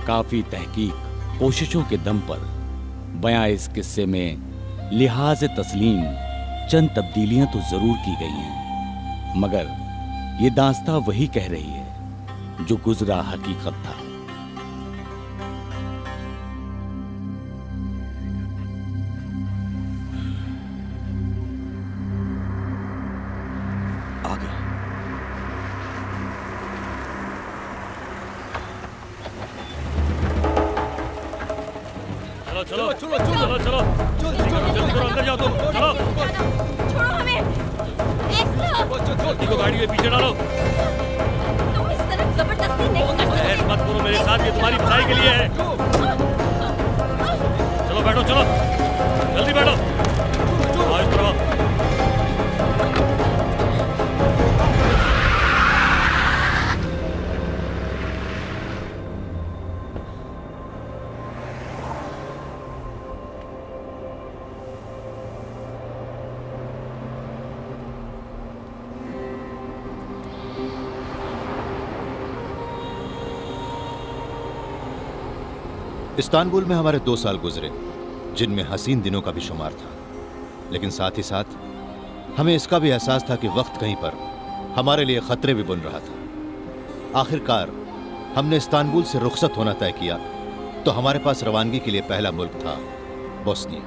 काफी तहकीक कोशिशों के दम पर बयां इस किस्से में लिहाज तस्लीम चंद तब्दीलियां तो जरूर की गई हैं, मगर ये दास्तां वही कह रही है जो गुजरा हकीकत था। आगे चलो चलो चलो चलो चलो जल्दी करो, अंदर जाओ तुम, चलो। छोड़ो हमें। जल्दी को गाड़ी में पीछे डालो। तुम इस तरह जबरदस्ती नहीं कर सकते। बहस मत करो मेरे साथ, ये तुम्हारी भलाई के लिए है। चलो बैठो, चलो जल्दी बैठो। आओ इस तरफ। इस्तांबुल में हमारे 2 साल गुजरे, जिनमें हसीन दिनों का भी शुमार था, लेकिन साथ ही साथ हमें इसका भी एहसास था कि वक्त कहीं पर हमारे लिए खतरे भी बुन रहा था। आखिरकार हमने इस्तांबुल से रुखसत होना तय किया तो हमारे पास रवानगी के लिए पहला मुल्क था बोस्निया।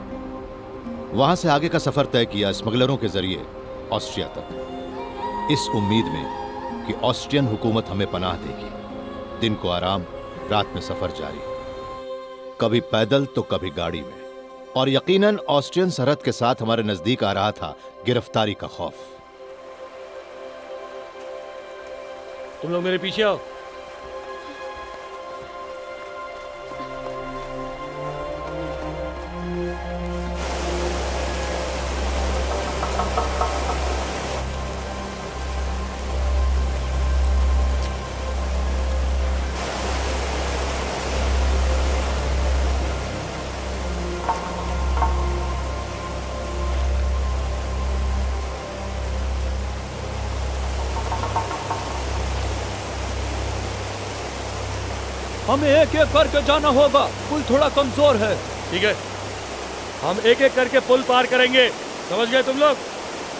वहां से आगे का सफर तय किया स्मगलरों के जरिए ऑस्ट्रिया तक, इस उम्मीद में कि ऑस्ट्रियन हुकूमत हमें पनाह देगी। दिन को आराम, रात में सफर जारी, कभी पैदल तो कभी गाड़ी में, और यकीनन ऑस्ट्रियन सरहद के साथ हमारे नजदीक आ रहा था गिरफ्तारी का खौफ। तुम लोग मेरे पीछे आओ। हमें एक एक करके जाना होगा, पुल थोड़ा कमजोर है। ठीक है, हम एक एक करके पुल पार करेंगे, समझ गए तुम लोग?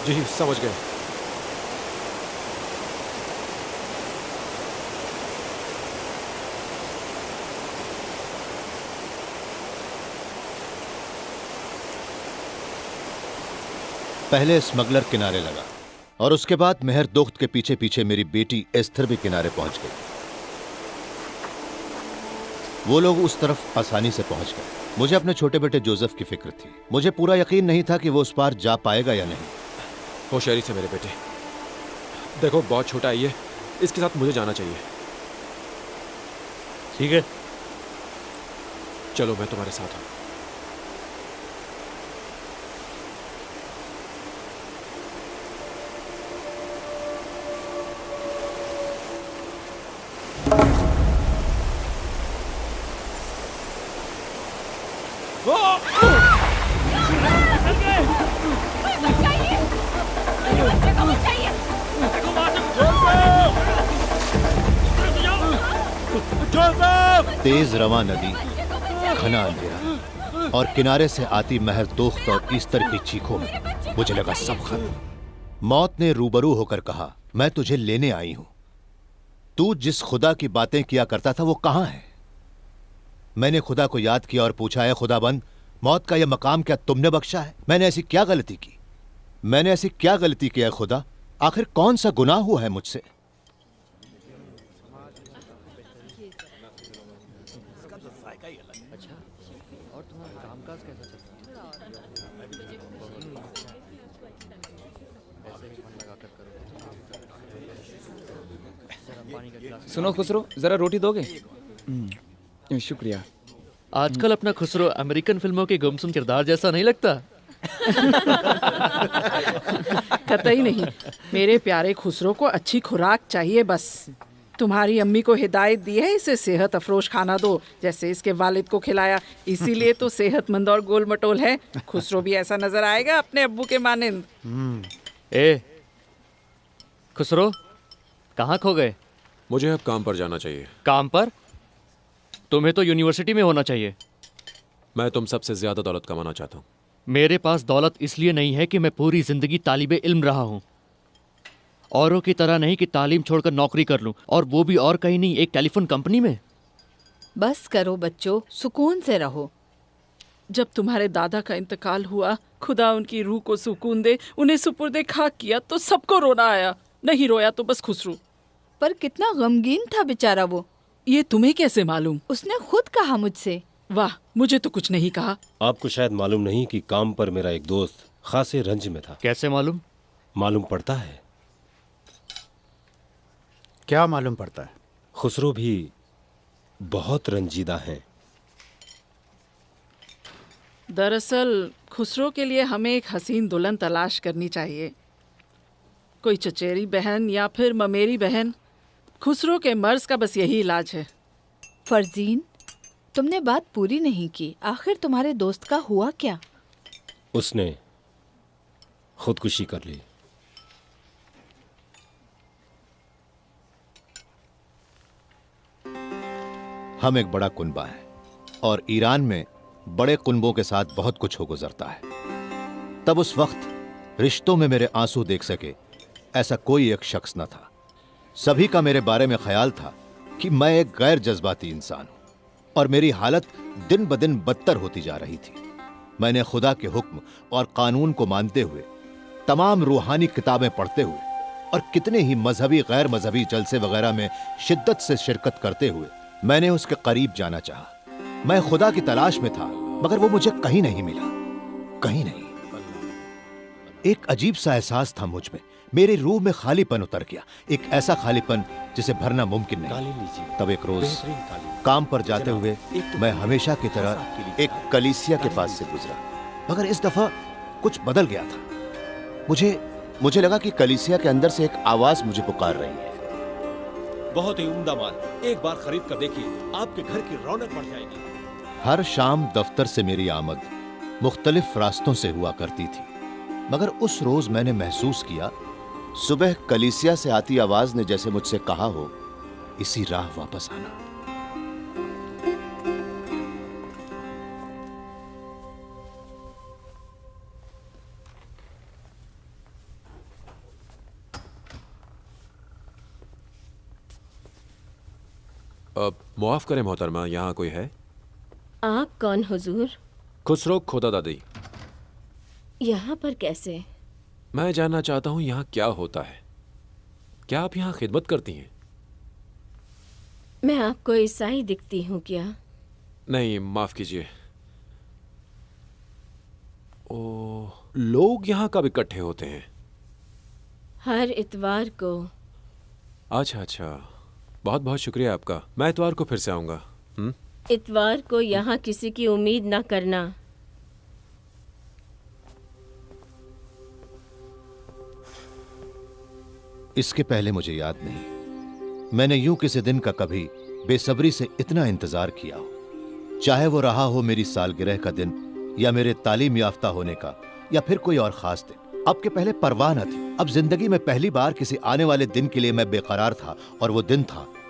जी समझ गए। पहले स्मगलर किनारे लगा और उसके बाद मेहर दोख्त के पीछे पीछे मेरी बेटी एस्थर भी किनारे पहुंच गई। वो लोग उस तरफ आसानी से पहुंच गए। मुझे अपने छोटे बेटे जोसेफ की फिक्र थी। मुझे पूरा यकीन नहीं था कि वो उस पार जा पाएगा या नहीं। होशियारी से मेरे बेटे, देखो बहुत छोटा है ये, इसके साथ मुझे जाना चाहिए। ठीक है, चलो मैं तुम्हारे साथ हूं। तेज रवां नदी, घना अंधेरा और किनारे से आती महर दोख्त और ईस्टर की चीखों में मुझे लगा सब खत्म। मौत ने रूबरू होकर कहा, मैं तुझे लेने आई हूं। तू जिस खुदा की बातें किया करता था वो कहां है? मैंने खुदा को याद किया और पूछा, है खुदाबंद, मौत का यह मकाम क्या तुमने बख्शा है? मैंने ऐसी क्या गलती की? मैंने ऐसी क्या गलती की है खुदा? आखिर कौन सा गुनाह हुआ है मुझसे? सुनो खुसरो, जरा रोटी दोगे? शुक्रिया। आजकल अपना खुसरो अमेरिकन फिल्मों के गुमसुम किरदार जैसा नहीं लगता? कतई नहीं। मेरे प्यारे खुसरो को अच्छी खुराक चाहिए बस। तुम्हारी अम्मी को हिदायत दी है इसे सेहत अफरोश खाना दो, जैसे इसके वालिद को खिलाया। इसीलिए तो सेहतमंद और गोल मटोल है। खुसरो भी ऐसा नजर आएगा अपने अब्बू के मानिंद। ए खुसरो, कहाँ खो गए? मुझे अब काम पर जाना चाहिए। काम पर? तुम्हें तो यूनिवर्सिटी में होना चाहिए। मैं तुम सबसे ज्यादा दौलत कमाना चाहता हूँ। मेरे पास दौलत इसलिए नहीं है कि मैं पूरी जिंदगी तालिबे इल्म रहा हूँ। औरों की तरह नहीं कि तालीम छोड़कर नौकरी कर लूँ, और वो भी और कहीं नहीं, एक टेलीफोन कंपनी में। बस करो बच्चों, सुकून से रहो। जब तुम्हारे दादा का इंतकाल हुआ, खुदा उनकी रूह को सुकून दे, उन्हें सुपुर्दे खाक किया तो सबको रोना आया। नहीं रोया तो बस खुसरू। पर कितना गमगीन था बेचारा वो। ये तुम्हें कैसे मालूम? उसने खुद कहा मुझसे। वाह, मुझे तो कुछ नहीं कहा। आपको शायद मालूम नहीं कि काम पर मेरा एक दोस्त खासे रंज में था। कैसे मालूम? मालूम पड़ता है। क्या मालूम पड़ता है? खुसरो भी बहुत रंजीदा हैं। दरअसल खुसरो के लिए हमें एक हसीन दुल्हन तलाश करनी चाहिए। कोई चचेरी बहन या फिर ममेरी बहन। खुसरो के मर्ज का बस यही इलाज है। फरजीन, तुमने बात पूरी नहीं की। आखिर तुम्हारे दोस्त का हुआ क्या? उसने खुदकुशी कर ली। हम एक बड़ा कुनबा है और ईरान में बड़े कुनबों के साथ बहुत कुछ हो गुजरता है। तब उस वक्त रिश्तों में मेरे आंसू देख सके ऐसा कोई एक शख्स न था। सभी का मेरे बारे में ख्याल था कि मैं एक गैर जज्बाती इंसान हूं और मेरी हालत दिन ब दिन बदतर होती जा रही थी। मैंने खुदा के हुक्म और कानून को मानते हुए, तमाम रूहानी किताबें पढ़ते हुए और कितने ही मजहबी गैर मजहबी जलसे वगैरह में शिद्दत से शिरकत करते हुए मैंने उसके करीब जाना चाहा। मैं खुदा की तलाश में था, मगर वो मुझे कहीं नहीं मिला, कहीं नहीं। एक अजीब सा एहसास था मुझ में। मेरी रूह में खालीपन उतर गया, एक ऐसा खालीपन जिसे भरना मुमकिन नहीं। तब एक रोज काम पर जाते हुए मैं हमेशा की तरह एक कलीसिया के पास से गुजरा, मगर इस दफा कुछ बदल गया था। मुझे लगा कि कलीसिया के अंदर से एक आवाज मुझे पुकार रही है। बहुत ही उम्दा माल, एक बार खरीद कर देखिए, आपके घर की रौनक बढ़ जाएगी। हर शाम दफ्तर से मेरी आमद मुख्तलिफ रास्तों से हुआ करती थी, मगर उस रोज मैंने महसूस किया सुबह कलीसिया से आती आवाज ने जैसे मुझसे कहा हो, इसी राह वापस आना। मुआफ करें मोहतरमा, यहाँ कोई है? आप कौन हुजूर? खुसरो खोदा दादी। यहाँ पर कैसे? मैं जानना चाहता हूँ यहाँ क्या होता है। क्या आप यहाँ खिदमत करती हैं? मैं आपको ईसाई दिखती हूँ क्या? नहीं, माफ कीजिए। ओ, लोग यहाँ कब इकट्ठे होते हैं? हर इतवार को। अच्छा अच्छा, बहुत बहुत शुक्रिया आपका। मैं इतवार को फिर से आऊँगा। इतवार को यहाँ किसी की उम्मीद ना करना। इसके पहले मुझे याद नहीं मैंने यूं किसी दिन का कभी बेसब्री से इतना इंतजार किया हो, चाहे वो रहा हो मेरी सालगिरह का दिन या मेरे तालीम याफ्ता होने का या फिर कोई और खास दिन। अब के पहले परवाह न थी। अब जिंदगी में पहली बार किसी आने वाले दिन के लिए मैं बेकरार था और वो दिन था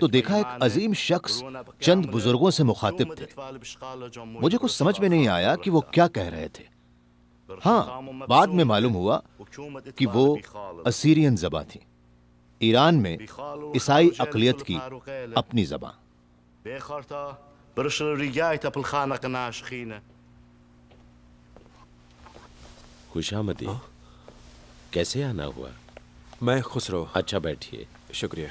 तो देखा एक अजीम शख्स चंद बुजुर्गों से मुखातिब थे। मुझे कुछ समझ में नहीं आया कि वो क्या कह रहे थे। हाँ, बाद में मालूम हुआ कि वो असीरियन ज़बान थी। ईरान में ईसाई अक़लियत की अपनी ज़बान। खुशामदी। कैसे आना हुआ? मैं खुसरो। अच्छा, बैठिए। शुक्रिया।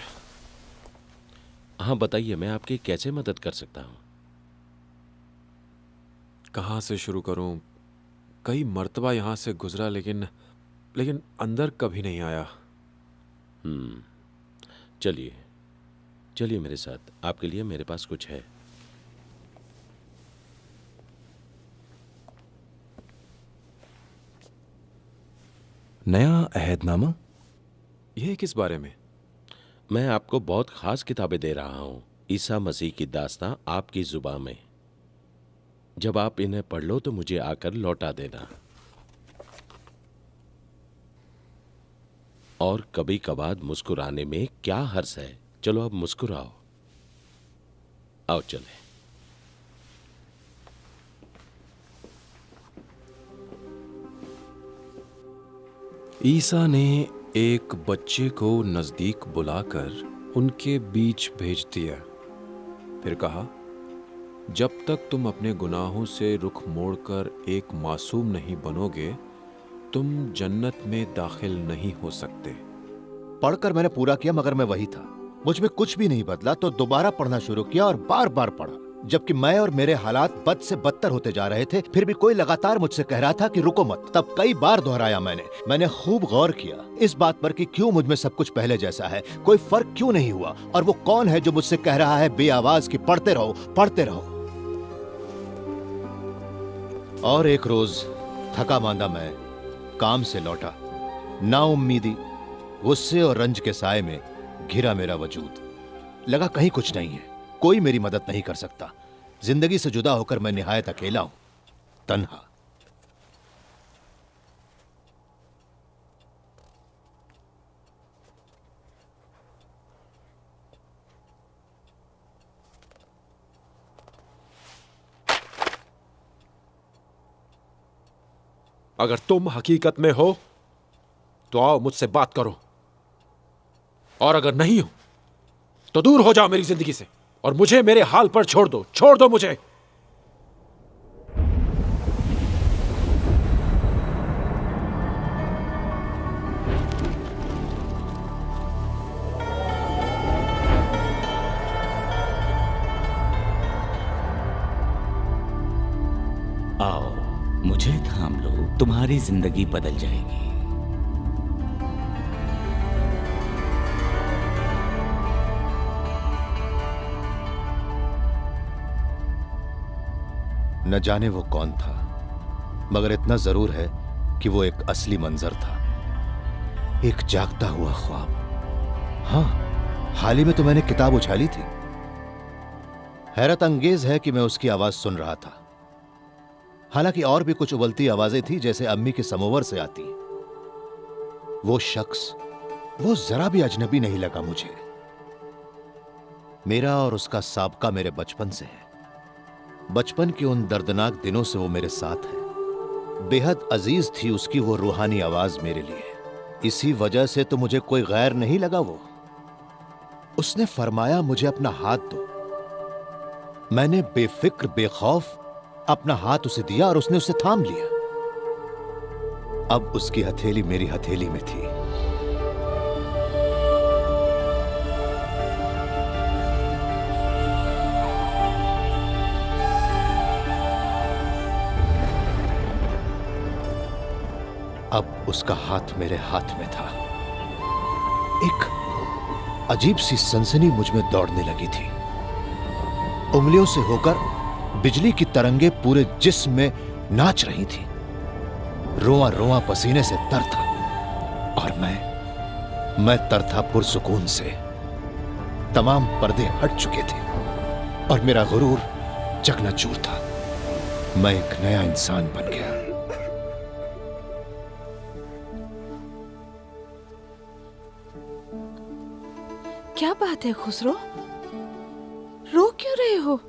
हाँ, बताइए, मैं आपकी कैसे मदद कर सकता हूँ? कहाँ से शुरू करूँ? कई मर्तबा यहाँ से गुजरा, लेकिन अंदर कभी नहीं आया। चलिए चलिए मेरे साथ, आपके लिए मेरे पास कुछ है। नया अहदनामा? यह किस बारे में? मैं आपको बहुत खास किताबें दे रहा हूँ। ईसा मसीह की दास्तां आपकी जुबान में। जब आप इन्हें पढ़ लो तो मुझे आकर लौटा देना। और कभी कभार मुस्कुराने में क्या हर्ज है। चलो अब मुस्कुराओ। आओ चले। ईसा ने एक बच्चे को नजदीक बुलाकर उनके बीच भेज दिया। फिर कहा, जब तक तुम अपने गुनाहों से रुख मोड़कर एक मासूम नहीं बनोगे, तुम जन्नत में दाखिल नहीं हो सकते। पढ़कर मैंने पूरा किया, मगर मैं वही था। मुझ में कुछ भी नहीं बदला, तो दोबारा पढ़ना शुरू किया और बार बार पढ़ा। जबकि मैं और मेरे हालात बद से बदतर होते जा रहे थे, फिर भी कोई लगातार मुझसे कह रहा था कि रुको मत। तब कई बार दोहराया मैंने खूब गौर किया इस बात पर कि क्यों मुझ में सब कुछ पहले जैसा है, कोई फर्क क्यों नहीं हुआ, और वो कौन है जो मुझसे कह रहा है बेआवाज कि पढ़ते रहो पढ़ते रहो। और एक रोज थका मांदा मैं काम से लौटा। नाउम्मीदी, गुस्से और रंज के साए में घिरा मेरा वजूद। लगा कहीं कुछ नहीं है, कोई मेरी मदद नहीं कर सकता। जिंदगी से जुदा होकर मैं निहायत अकेला हूं, तन्हा। अगर तुम हकीकत में हो तो आओ मुझसे बात करो, और अगर नहीं हो तो दूर हो जाओ मेरी जिंदगी से और मुझे मेरे हाल पर छोड़ दो मुझे। आओ मुझे थाम लो, तुम्हारी जिंदगी बदल जाएगी। न जाने वो कौन था, मगर इतना जरूर है कि वो एक असली मंजर था, एक जागता हुआ ख्वाब। हां, हाल ही में तो मैंने किताब उछाली थी। हैरत अंगेज है कि मैं उसकी आवाज सुन रहा था। हालांकि और भी कुछ उबलती आवाजें थी, जैसे अम्मी के समोवर से आती। वो शख्स, वो जरा भी अजनबी नहीं लगा मुझे। मेरा और उसका साबका मेरे बचपन से है। बचपन के उन दर्दनाक दिनों से वो मेरे साथ है। बेहद अजीज थी उसकी वो रूहानी आवाज मेरे लिए। इसी वजह से तो मुझे कोई गैर नहीं लगा वो। उसने फरमाया, मुझे अपना हाथ दो। मैंने बेफिक्र बेखौफ अपना हाथ उसे दिया और उसने उसे थाम लिया। अब उसकी हथेली मेरी हथेली में थी। अब उसका हाथ मेरे हाथ में था। एक अजीब सी सनसनी मुझ में दौड़ने लगी थी। उंगलियों से होकर बिजली की तरंगे पूरे जिस्म में नाच रही थी। रोआ रोआ पसीने से तर था, और मैं तर था पुरसुकून से। तमाम पर्दे हट चुके थे और मेरा गुरूर चकनाचूर था। मैं एक नया इंसान बन गया। क्या बात है खुसरो, रो क्यों रहे हो?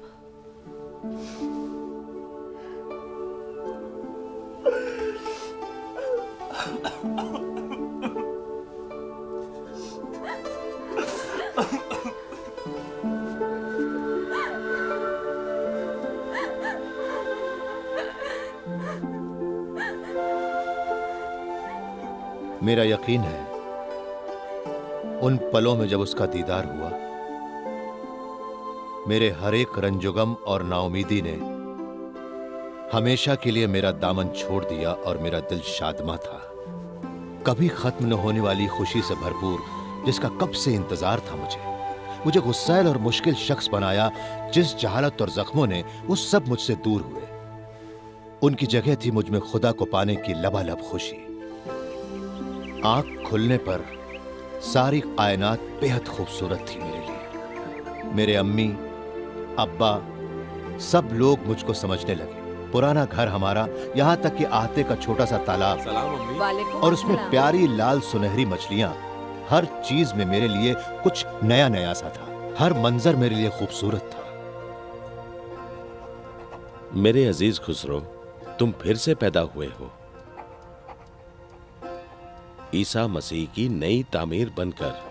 मेरा यकीन है उन पलों में जब उसका दीदार हुआ, मेरे हर एक रंजुगम और नाउमीदी ने हमेशा के लिए मेरा दामन छोड़ दिया और मेरा दिल शादमा था। कभी खत्म न होने वाली खुशी से भरपूर, जिसका कब से इंतजार था मुझे गुस्सैल और मुश्किल शख्स बनाया। जिस जहालत और जख्मों ने, वो सब मुझसे दूर हुए। उनकी जगह थी मुझ में खुदा को पाने की लबालब खुशी। आंख खुलने पर सारी कायनात बेहद खूबसूरत थी मेरे लिए। मेरे अम्मी, अब्बा, सब लोग मुझको समझने लगे। पुराना घर हमारा, यहाँ तक कि आहते का छोटा सा तालाब और उसमें प्यारी लाल सुनहरी मछलियां, हर चीज में मेरे लिए कुछ नया नया सा था। हर मंजर मेरे लिए खूबसूरत था। मेरे अजीज खुसरो, तुम फिर से पैदा हुए हो, ईसा मसीह की नई तामीर बनकर।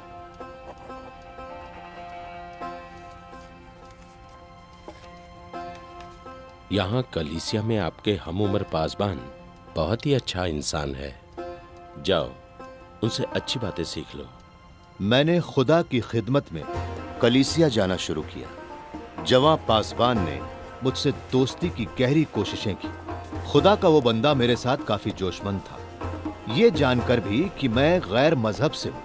यहां कलीसिया में आपके हम उम्र पासबान बहुत ही अच्छा इंसान है। जाओ, उनसे अच्छी बातें सीख लो। मैंने खुदा की खिदमत में कलीसिया जाना शुरू किया। जवां पासबान ने मुझसे दोस्ती की गहरी कोशिशें की। खुदा का वो बंदा मेरे साथ काफी जोशमंद था, ये जानकर भी कि मैं गैर मजहब से हूं।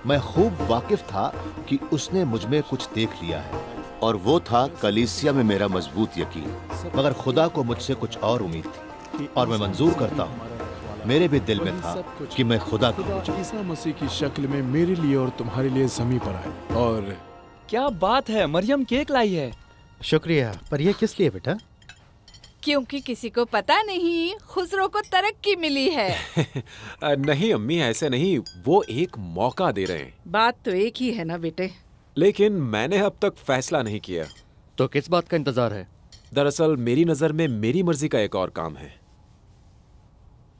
मैं खूब वाकिफ था कि उसने मुझ में कुछ देख लिया है, और वो था कलीसिया में मेरा मजबूत यकीन। मगर खुदा को मुझसे कुछ और उम्मीद थी, और मैं मंजूर करता हूं, मेरे भी दिल में था कि मैं खुदा ईसा मसीह की शक्ल में मेरे लिए और तुम्हारे लिए ज़मीन पर आए। और क्या बात है, मरियम केक लाई है। शुक्रिया, पर ये किस लिए बेटा? क्योंकि किसी को पता नहीं खुसरो को तरक्की मिली है। नहीं अम्मी, ऐसे नहीं, वो एक मौका दे रहे हैं। बात तो एक ही है ना बेटे। लेकिन मैंने अब तक फैसला नहीं किया। तो किस बात का इंतजार है? दरअसल मेरी नजर में मेरी मर्जी का एक और काम है।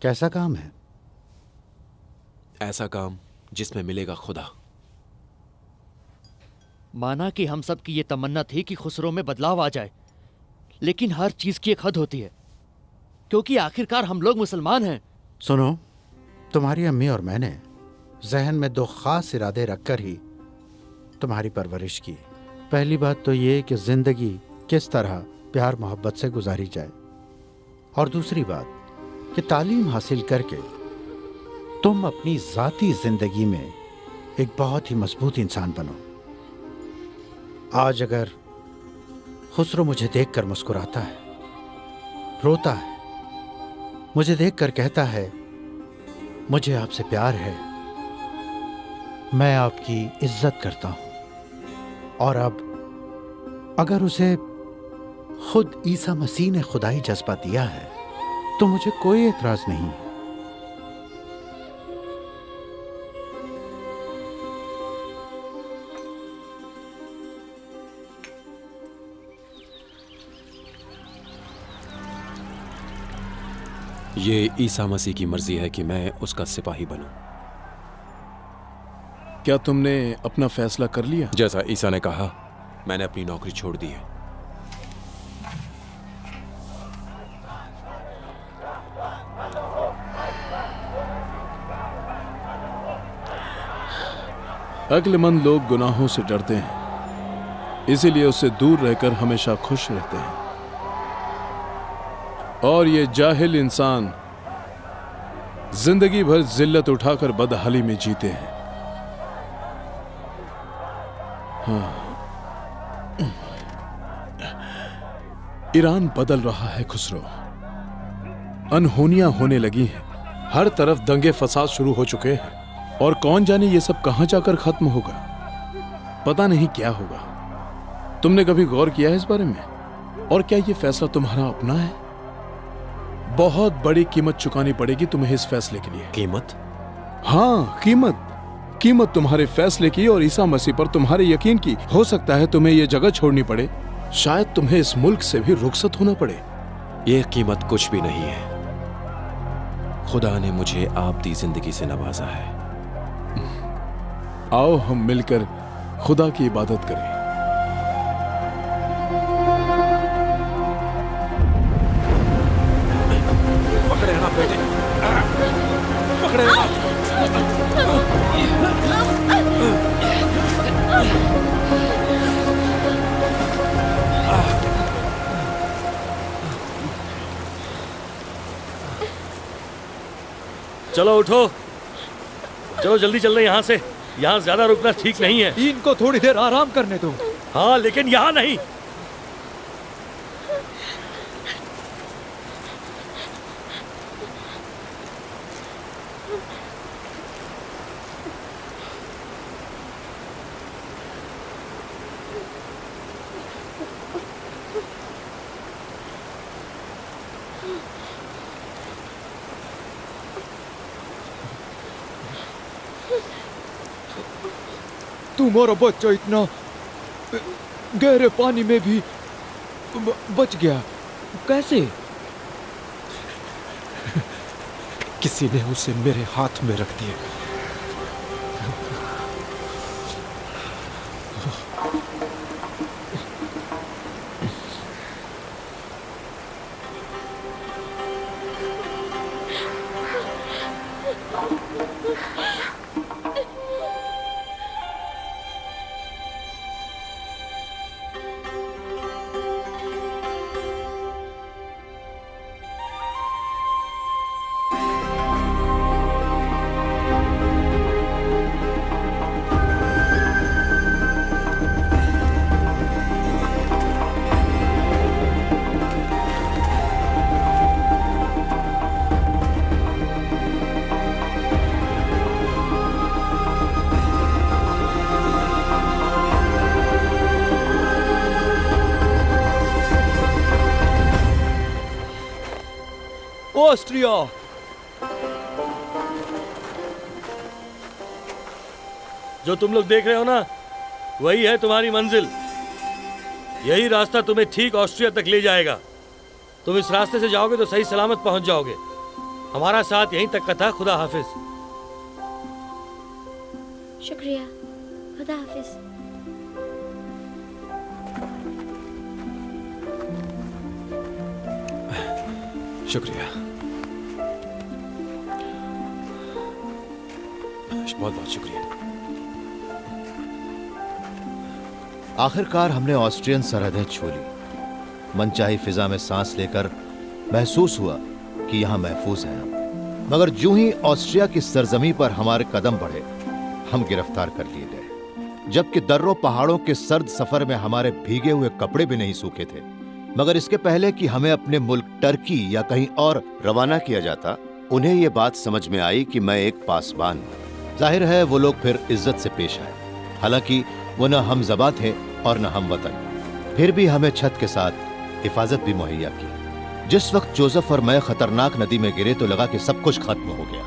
कैसा काम है? ऐसा काम जिसमें मिलेगा खुदा। माना कि हम सब की ये तमन्ना थी कि खुसरो में बदलाव आ जाए, लेकिन हर चीज की एक हद होती है, क्योंकि आखिरकार हम लोग मुसलमान हैं। सुनो, तुम्हारी अम्मी और मैंने जहन में दो खास इरादे रखकर ही तुम्हारी परवरिश की। पहली बात तो ये कि जिंदगी किस तरह प्यार मोहब्बत से गुजारी जाए, और दूसरी बात कि तालीम हासिल करके तुम अपनी जाती जिंदगी में एक बहुत ही मजबूत इंसान बनो। आज अगर खुसरो मुझे देखकर मुस्कुराता है, रोता है, मुझे देखकर कहता है मुझे आपसे प्यार है, मैं आपकी इज्जत करता हूं, और अब अगर उसे खुद ईसा मसीह ने खुदाई जज्बा दिया है तो मुझे कोई एतराज नहीं। ये ईसा मसीह की मर्जी है कि मैं उसका सिपाही बनूं। क्या तुमने अपना फैसला कर लिया? जैसा ईसा ने कहा, मैंने अपनी नौकरी छोड़ दी है। अक्लमंद लोग गुनाहों से डरते हैं, इसीलिए उससे दूर रहकर हमेशा खुश रहते हैं, और ये जाहिल इंसान जिंदगी भर जिल्लत उठाकर बदहाली में जीते हैं। हाँ, ईरान बदल रहा है खुसरो, अनहोनियां होने लगी हैं, हर तरफ दंगे फसाद शुरू हो चुके हैं, और कौन जाने ये सब कहां जाकर खत्म होगा। पता नहीं क्या होगा। तुमने कभी गौर किया है इस बारे में? और क्या ये फैसला तुम्हारा अपना है? बहुत बड़ी कीमत चुकानी पड़ेगी तुम्हें इस फैसले के लिए। कीमत? हाँ, कीमत तुम्हारे फैसले की और ईसा मसीह पर तुम्हारे यकीन की। हो सकता है तुम्हें यह जगह छोड़नी पड़े, शायद तुम्हें इस मुल्क से भी रुखसत होना पड़े। यह कीमत कुछ भी नहीं है। खुदा ने मुझे आपदी जिंदगी से नवाजा है। आओ हम मिलकर खुदा की इबादत करें। पकड़े रहना बेटे, पकड़े रहना। चलो उठो, चलो जल्दी चल रहे यहाँ से। यहाँ ज्यादा रुकना ठीक नहीं है। इनको थोड़ी देर आराम करने दो। हाँ, लेकिन यहाँ नहीं। तुम्हारा बच्चा इतना गहरे पानी में भी बच गया, कैसे? किसी ने उसे मेरे हाथ में रख दिया। ऑस्ट्रिया। जो तुम लोग देख रहे हो ना, वही है तुम्हारी मंजिल। यही रास्ता तुम्हें ठीक ऑस्ट्रिया तक ले जाएगा। तुम इस रास्ते से जाओगे तो सही सलामत पहुंच जाओगे। हमारा साथ यहीं तक का था। खुदा हाफिज। शुक्रिया, खुदा हाफिज। शुक्रिया, बहुत बहुत शुक्रिया। आखिरकार हमने ऑस्ट्रियन सरहदें छू ली। मनचाही फिजा में सांस लेकर महसूस हुआ कि यहां महफूज हैं हम। मगर जूं ही ऑस्ट्रिया की सरजमी पर हमारे कदम बढ़े, हम गिरफ्तार कर लिए गए। जबकि दर्रों पहाड़ों के सर्द सफर में हमारे भीगे हुए कपड़े भी नहीं सूखे थे। मगर इसके पहले कि हमें अपने मुल्क टर्की या कहीं और रवाना किया जाता, उन्हें यह बात समझ में आई कि मैं एक पासबान हूं। जाहिर है वो लोग फिर इज्जत से पेश आए। हालांकि वो न हम ज़बां थे और न हम वतन। फिर भी हमें छत के साथ हिफाजत भी मुहैया की। जिस वक्त जोसेफ और मैं खतरनाक नदी में गिरे तो लगा कि सब कुछ खत्म हो गया।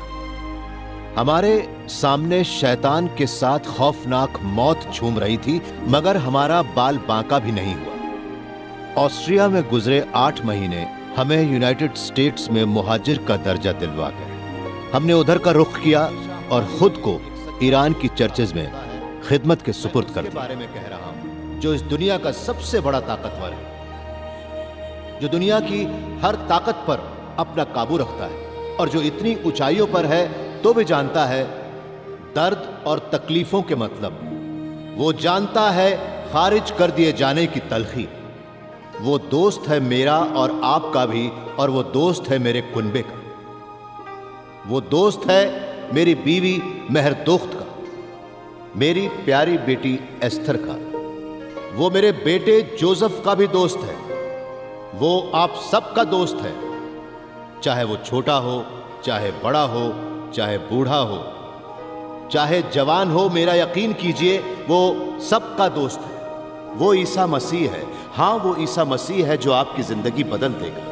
हमारे सामने शैतान के साथ खौफनाक मौत झूम रही थी, मगर हमारा बाल बांका भी नहीं हुआ। ऑस्ट्रिया में गुजरे 8 महीने हमें यूनाइटेड स्टेट्स में मुहाजिर का दर्जा दिलवा गए। हमने उधर का रुख किया और खुद को ईरान की चर्चेज में खिदमत के सुपुर्द कर दिया। बारे में कह रहा हूं, जो इस दुनिया का सबसे बड़ा ताकतवर है, जो दुनिया की हर ताकत पर अपना काबू रखता है और जो इतनी ऊंचाइयों पर है तो भी जानता है दर्द और तकलीफों के मतलब। वो जानता है खारिज कर दिए जाने की तलखी। वो दोस्त है मेरा और आपका भी, और वो दोस्त है मेरे कुनबे का। वो दोस्त है मेरी बीवी महरदोख्त का, मेरी प्यारी बेटी एस्थर का। वो मेरे बेटे जोसेफ का भी दोस्त है। वो आप सबका दोस्त है, चाहे वो छोटा हो, चाहे बड़ा हो, चाहे बूढ़ा हो, चाहे जवान हो। मेरा यकीन कीजिए, वो सबका दोस्त है। वो ईसा मसीह है। हाँ, वो ईसा मसीह है जो आपकी जिंदगी बदल देगा।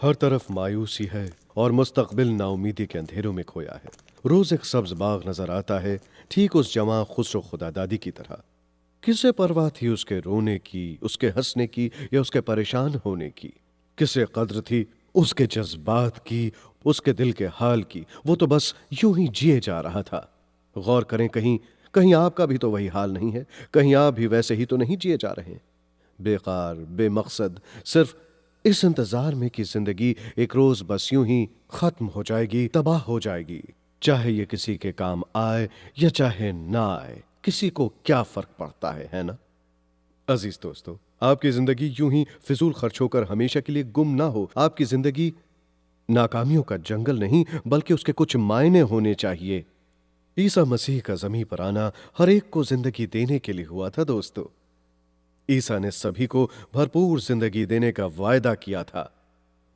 हर तरफ मायूसी है और मुस्तकबिल नाउमीदी के अंधेरों में खोया है। रोज एक सब्ज बाग नजर आता है, ठीक उस जवां खुसरो खुदादादी की तरह। किसे परवाह थी उसके रोने की, उसके हंसने की या उसके परेशान होने की? किसे कद्र थी उसके जज्बात की, उसके दिल के हाल की? वो तो बस यूं ही जिए जा रहा था। गौर करें, कहीं आपका भी तो वही हाल नहीं है? कहीं आप भी वैसे ही तो नहीं जिए जा रहे? बेकार, बेमकसद, सिर्फ इस इंतजार में कि जिंदगी एक रोज बस यूं ही खत्म हो जाएगी, तबाह हो जाएगी। चाहे ये किसी के काम आए या चाहे ना आए, किसी को क्या फर्क पड़ता है ना? अजीज दोस्तों, आपकी जिंदगी यूं ही फिजूल खर्च होकर हमेशा के लिए गुम ना हो। आपकी जिंदगी नाकामियों का जंगल नहीं, बल्कि उसके कुछ मायने होने चाहिए। ईसा मसीह का ज़मीं पर आना हर एक को जिंदगी देने के लिए हुआ था दोस्तों। ईसा ने सभी को भरपूर जिंदगी देने का वायदा किया था।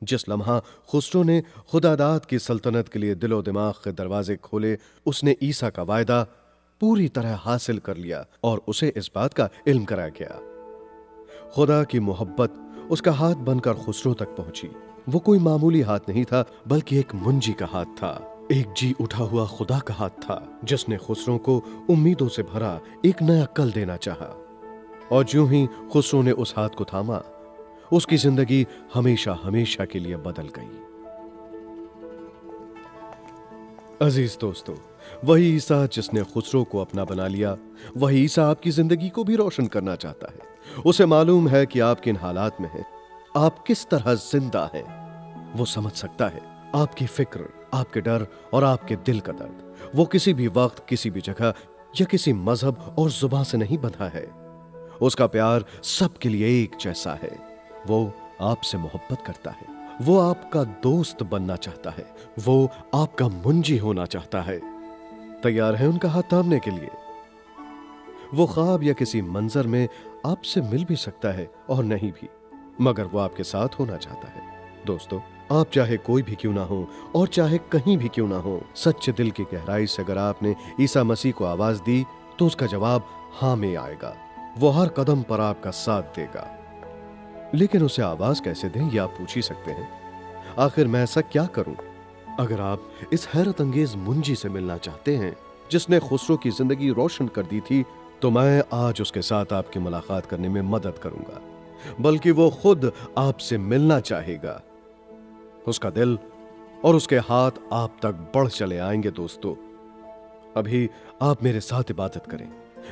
जिस लम्हा खुसरो ने खुदादाद की सल्तनत के लिए दिलो दिमाग के दरवाजे खोले, उसने ईसा का वायदा पूरी तरह हासिल कर लिया और उसे इस बात का इल्म कराया गया। खुदा की मोहब्बत उसका हाथ बनकर खुसरो तक पहुंची। वो कोई मामूली हाथ नहीं था, बल्कि एक मुंजी का हाथ था, एक जी उठा हुआ खुदा का हाथ था, जिसने खुसरो को उम्मीदों से भरा एक नया कल देना चाहा। और ज्यों ही खुसरो ने उस हाथ को थामा, उसकी जिंदगी हमेशा हमेशा के लिए बदल गई। अजीज दोस्तों, वही ईसा जिसने खुसरो को अपना बना लिया, वही ईसा आपकी जिंदगी को भी रोशन करना चाहता है। उसे मालूम है कि आप किन हालात में हैं, आप किस तरह जिंदा हैं। वो समझ सकता है आपकी फिक्र, आपके डर और आपके दिल का दर्द। वो किसी भी वक्त, किसी भी जगह या किसी मजहब और जुबान से नहीं बंधा है। उसका प्यार सबके लिए एक जैसा है। वो आपसे मोहब्बत करता है, वो आपका दोस्त बनना चाहता है, वो आपका मुंजी होना चाहता है। तैयार है उनका हाथ थामने के लिए। वो ख्वाब या किसी मंजर में आपसे मिल भी सकता है और नहीं भी, मगर वो आपके साथ होना चाहता है। दोस्तों, आप चाहे कोई भी क्यों ना हो और चाहे कहीं भी क्यों ना हो, सच्चे दिल की गहराई से अगर आपने ईसा मसीह को आवाज दी तो उसका जवाब हाँ में आएगा। वो हर कदम पर आपका साथ देगा। लेकिन उसे आवाज कैसे दें, ये आप पूछ ही सकते हैं। आखिर मैं ऐसा क्या करूं? अगर आप इस हैरत अंगेज मुंजी से मिलना चाहते हैं जिसने खुसरो की जिंदगी रोशन कर दी थी, तो मैं आज उसके साथ आपकी मुलाकात करने में मदद करूंगा, बल्कि वो खुद आपसे मिलना चाहेगा। उसका दिल और उसके हाथ आप तक बढ़ चले आएंगे। दोस्तों, अभी आप मेरे साथ इबादत करें,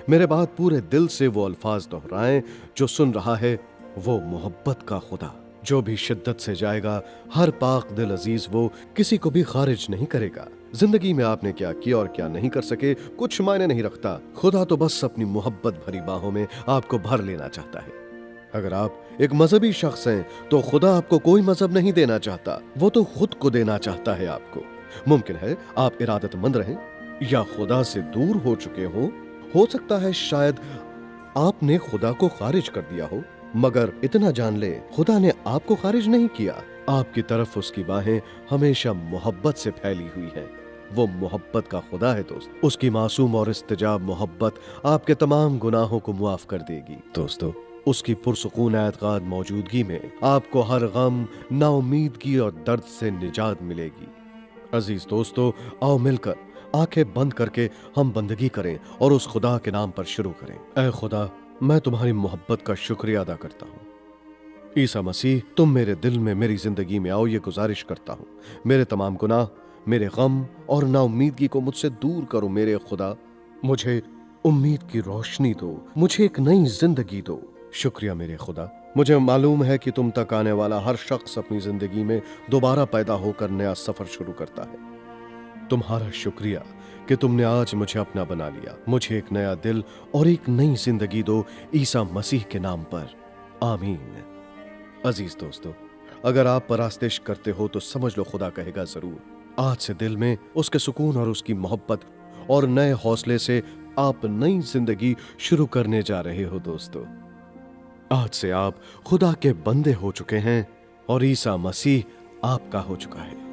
मेरे बाद पूरे दिल से वो अल्फाज दोहराएं जो सुन रहा है वो मोहब्बत का खुदा, जो भी शिद्दत से जाएगा, हर पाक दिल अजीज वो किसी को भी खारिज नहीं करेगा। जिंदगी में आपने क्या किया और क्या नहीं कर सके कुछ मायने नहीं रखता। खुदा तो बस अपनी मोहब्बत भरी बाहों में आपको भर लेना चाहता है। अगर आप एक मजहबी शख्स हैं तो खुदा आपको कोई मजहब नहीं देना चाहता, वो तो खुद को देना चाहता है आपको। मुमकिन है आप इरादतमंद रहें या खुदा से दूर हो चुके हो सकता है शायद आपने खुदा को खारिज कर दिया हो, मगर इतना जान ले खुदा ने आपको खारिज नहीं किया। आपकी तरफ उसकी बाहें हमेशा मोहब्बत से फैली हुई हैं। वो मोहब्बत का खुदा है दोस्त। उसकी मासूम और इस्तिजाब मोहब्बत आपके तमाम गुनाहों को मुआफ कर देगी। दोस्तों, उसकी पुरसुकून एतकाद मौजूदगी में आपको हर गम, नाउमीदगी और दर्द से निजात मिलेगी। अजीज दोस्तों, आओ मिलकर आंखें बंद करके हम बंदगी करें और उस खुदा के नाम पर शुरू करें। ऐ खुदा, मैं तुम्हारी मोहब्बत का शुक्रिया अदा करता हूँ। ईसा मसीह, तुम मेरे दिल में, मेरी जिंदगी में आओ, ये गुजारिश करता हूँ। मेरे तमाम गुनाह, मेरे गम और नाउमीदगी को मुझसे दूर करो। मेरे खुदा, मुझे उम्मीद की रोशनी दो, मुझे एक नई जिंदगी दो। शुक्रिया मेरे खुदा, मुझे मालूम है कि तुम तक आने वाला हर शख्स अपनी जिंदगी में दोबारा पैदा होकर नया सफर शुरू करता है। तुम्हारा शुक्रिया कि तुमने आज मुझे अपना बना लिया। मुझे एक नया दिल और एक नई जिंदगी दो, ईसा मसीह के नाम पर, आमीन। अजीज दोस्तों, अगर आप परास्तिश करते हो तो समझ लो खुदा कहेगा जरूर। आज से दिल में उसके सुकून और उसकी मोहब्बत और नए हौसले से आप नई जिंदगी शुरू करने जा रहे हो। दोस्तों, आज से आप खुदा के बंदे हो चुके हैं और ईसा मसीह आपका हो चुका है।